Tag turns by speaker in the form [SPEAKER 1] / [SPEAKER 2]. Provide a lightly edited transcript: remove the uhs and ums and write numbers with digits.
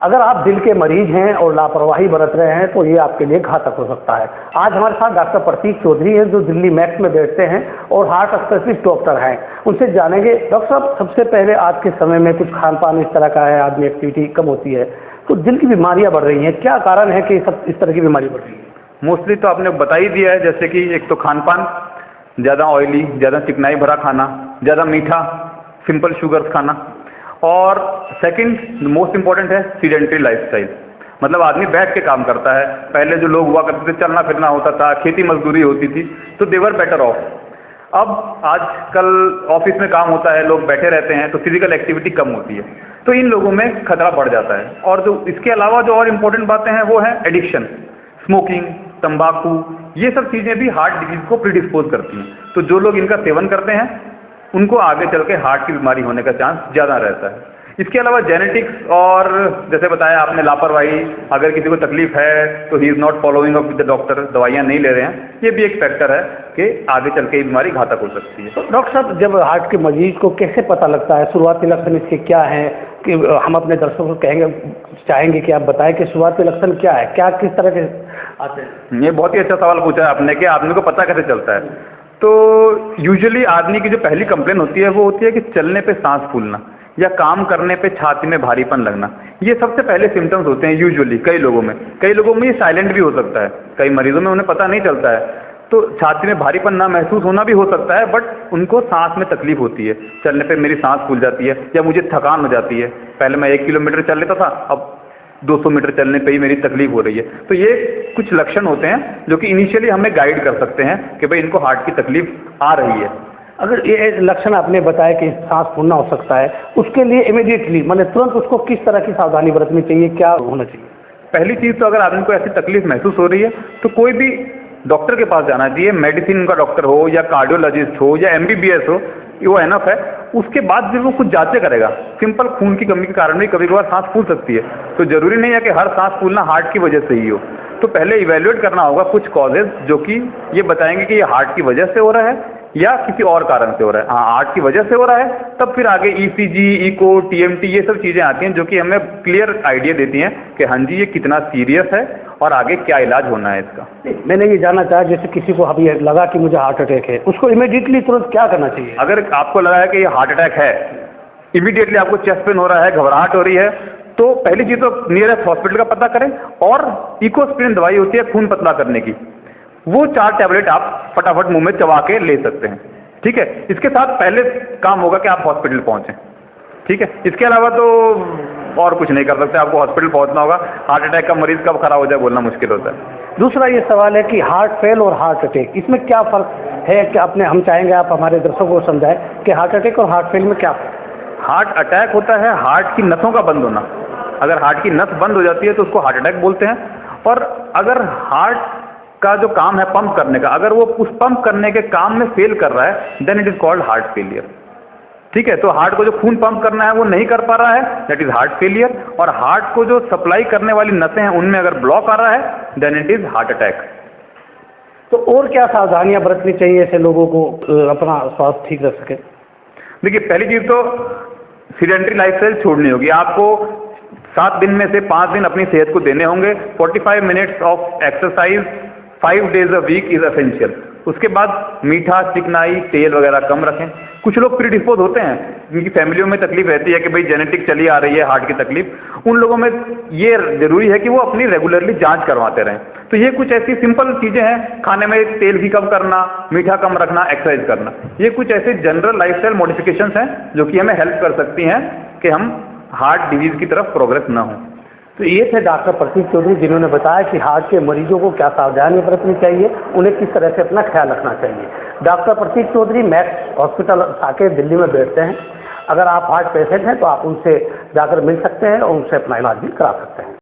[SPEAKER 1] अगर आप दिल के मरीज हैं और लापरवाही बरत रहे हैं तो ये आपके लिए घातक हो सकता है। आज हमारे साथ डॉक्टर प्रतीक चौधरी हैं जो दिल्ली मैक्स में बैठते हैं और हार्ट स्पेशलिस्ट डॉक्टर हैं। उनसे जानेंगे। डॉक्टर साहब, सबसे पहले आज के समय में कुछ खान पान इस तरह का है, आदमी एक्टिविटी कम होती है तो दिल की बीमारियां बढ़ रही हैं। क्या कारण है कि सब इस तरह की बीमारी बढ़ रही है?
[SPEAKER 2] मोस्टली तो आपने बता ही दिया है, जैसे कि एक तो खान पान, ज़्यादा ऑयली, ज़्यादा चिकनाई भरा खाना, ज़्यादा मीठा, सिंपल शुगर्स खाना, और सेकंड मोस्ट इंपॉर्टेंट है सीडेंटरी लाइफस्टाइल। मतलब आदमी बैठ के काम करता है। पहले जो लोग हुआ करते थे, चलना फिरना होता था, खेती मजदूरी होती थी, तो दे वर बेटर ऑफ। अब आजकल ऑफिस में काम होता है, लोग बैठे रहते हैं, तो फिजिकल एक्टिविटी कम होती है, तो इन लोगों में खतरा बढ़ जाता है। और जो इसके अलावा जो और इम्पोर्टेंट बातें हैं वो है एडिक्शन, स्मोकिंग, तंबाकू, ये सब चीजें भी हार्ट डिजीज को प्रीडिस्पोज करती हैं। तो जो लोग इनका सेवन करते हैं उनको आगे चल के हार्ट की बीमारी होने का चांस ज्यादा रहता है। इसके अलावा जेनेटिक्स और जैसे बताया आपने लापरवाही, अगर किसी को तकलीफ है तो he is not following up with the doctor, दवाइयां नहीं ले रहे हैं, ये भी एक फैक्टर है कि आगे चल के ये बीमारी घातक हो सकती है।
[SPEAKER 1] तो डॉक्टर साहब, जब हार्ट के मरीज को कैसे पता लगता है, शुरुआती लक्षण इसके क्या है कि हम अपने दर्शकों को चाहेंगे कि आप बताएं कि शुरुआती लक्षण क्या है, क्या किस तरह के आते हैं?
[SPEAKER 2] ये बहुत ही अच्छा सवाल पूछा है आपने कि आदमी को पता कैसे चलता है। तो यूजुअली आदमी की जो पहली कंप्लेन होती है वो होती है कि चलने पे सांस फूलना या काम करने पे छाती में भारीपन लगना। ये सबसे पहले सिम्टम्स होते हैं यूजुअली कई लोगों में ये साइलेंट भी हो सकता है, कई मरीजों में उन्हें पता नहीं चलता है। तो छाती में भारीपन ना महसूस होना भी हो सकता है, बट उनको सांस में तकलीफ होती है, चलने पे मेरी सांस फूल जाती है या मुझे थकान हो जाती है। पहले मैं 1 किलोमीटर चल लेता था, अब 200 मीटर चलने पे ही मेरी तकलीफ हो रही है। तो ये कुछ लक्षण होते हैं जो कि इनिशियली हमें गाइड कर सकते हैं कि भाई इनको हार्ट की तकलीफ आ रही है।
[SPEAKER 1] अगर ये लक्षण आपने बताया कि सांस फूलना हो सकता है, उसके लिए इमीडिएटली मतलब तुरंत उसको किस तरह की सावधानी बरतनी चाहिए, क्या होना चाहिए?
[SPEAKER 2] पहली चीज तो अगर आदमी को ऐसी तकलीफ महसूस हो रही है तो कोई भी डॉक्टर के पास जाना चाहिए। मेडिसिन का डॉक्टर हो या कार्डियोलॉजिस्ट हो या एमबीबीएस हो, वो एनफ है। उसके बाद जब वो कुछ जांचें करेगा, सिंपल खून की कमी के कारण भी कभी कभार सांस फूल सकती है, तो जरूरी नहीं है कि हर सांस फूलना हार्ट की वजह से ही हो। तो पहले इवेल्युएट करना होगा कुछ कॉजेज जो कि ये बताएंगे कि ये हार्ट की वजह से हो रहा है या किसी और कारण से हो रहा है। हाँ, हार्ट की वजह से हो रहा है, तब फिर आगे ईसीजी, इको, टीएमटी, ये सब चीजें आती हैं जो कि हमें क्लियर आइडिया देती हैं कि हाँ जी ये कितना सीरियस है और आगे क्या इलाज होना है इसका।
[SPEAKER 1] मैंने ये जानना चाहा, जैसे किसी को अभी लगा कि मुझे हार्ट अटैक है, उसको इमीडिएटली तुरंत क्या करना चाहिए?
[SPEAKER 2] अगर आपको लगा है कि ये हार्ट अटैक है, इमीडिएटली आपको चेस्ट पेन हो रहा है, घबराहट हो रही है, तो पहली चीज तो नियरेस्ट हॉस्पिटल का पता करें। और इकोस्प्रिन दवाई होती है खून पतला करने की, वो 4 टैबलेट आप फटाफट मुंह में चबा के ले सकते हैं। ठीक है, इसके साथ पहले काम होगा कि आप हॉस्पिटल पहुंचे। ठीक है, इसके अलावा तो और कुछ नहीं कर सकते, आपको हॉस्पिटल पहुंचना होगा। हार्ट अटैक का मरीज कब खराब हो जाए बोलना मुश्किल होता है।
[SPEAKER 1] दूसरा ये सवाल है कि हार्ट फेल और हार्ट अटैक, इसमें क्या फर्क है? कि हम चाहेंगे आप हमारे दर्शकों को समझाएं कि हार्ट अटैक और हार्ट फेल में क्या फर्क है?
[SPEAKER 2] हार्ट अटैक होता है हार्ट की नसों का बंद होना। अगर हार्ट की नस बंद हो जाती है तो उसको हार्ट अटैक बोलते हैं। और अगर हार्ट का जो काम है पंप करने का, अगर वो उस पंप करने के काम में फेल कर रहा है, then it is called heart failure. ठीक है, तो हार्ट को जो खून पंप करना है वो नहीं कर पा रहा है, दैट इज हार्ट फेलियर। और हार्ट को जो सप्लाई करने वाली नसें हैं उनमें अगर ब्लॉक आ रहा है, then it is heart attack.
[SPEAKER 1] तो और क्या सावधानियां बरतनी चाहिए ऐसे लोगों को अपना स्वास्थ्य ठीक रख सके?
[SPEAKER 2] देखिए, पहली चीज तो सीडेंटरी लाइफस्टाइल छोड़नी होगी। आपको 7 दिन में से 5 दिन अपनी सेहत को देने होंगे। 45 minutes of exercise 5 days a week is essential. उसके बाद मीठा, चिकनाई, तेल वगैरह कम रखें। कुछ लोग प्रीडिस्पोज होते हैं, जिनकी फैमिलियों में तकलीफ रहती है कि भाई जेनेटिक चली आ रही है हार्ट की तकलीफ, उन लोगों में ये जरूरी है कि वो अपनी रेगुलरली जांच करवाते रहें। तो ये कुछ ऐसी सिंपल चीजें हैं, खाने में तेल भी कम करना, मीठा कम रखना, एक्सरसाइज करना, ये कुछ ऐसे जनरल लाइफस्टाइल मॉडिफिकेशंस हैं जो कि हमें हेल्प कर सकती हैं कि हम हार्ट डिजीज की तरफ प्रोग्रेस ना हो।
[SPEAKER 1] तो ये थे डॉक्टर प्रतीक चौधरी, जिन्होंने बताया कि हार्ट के मरीजों को क्या सावधानी बरतनी चाहिए, उन्हें किस तरह से अपना ख्याल रखना चाहिए। डॉक्टर प्रतीक चौधरी मैक्स हॉस्पिटल आके दिल्ली में बैठते हैं। अगर आप हार्ट पेशेंट हैं तो आप उनसे जाकर मिल सकते हैं और उनसे अपना इलाज भी करा सकते हैं।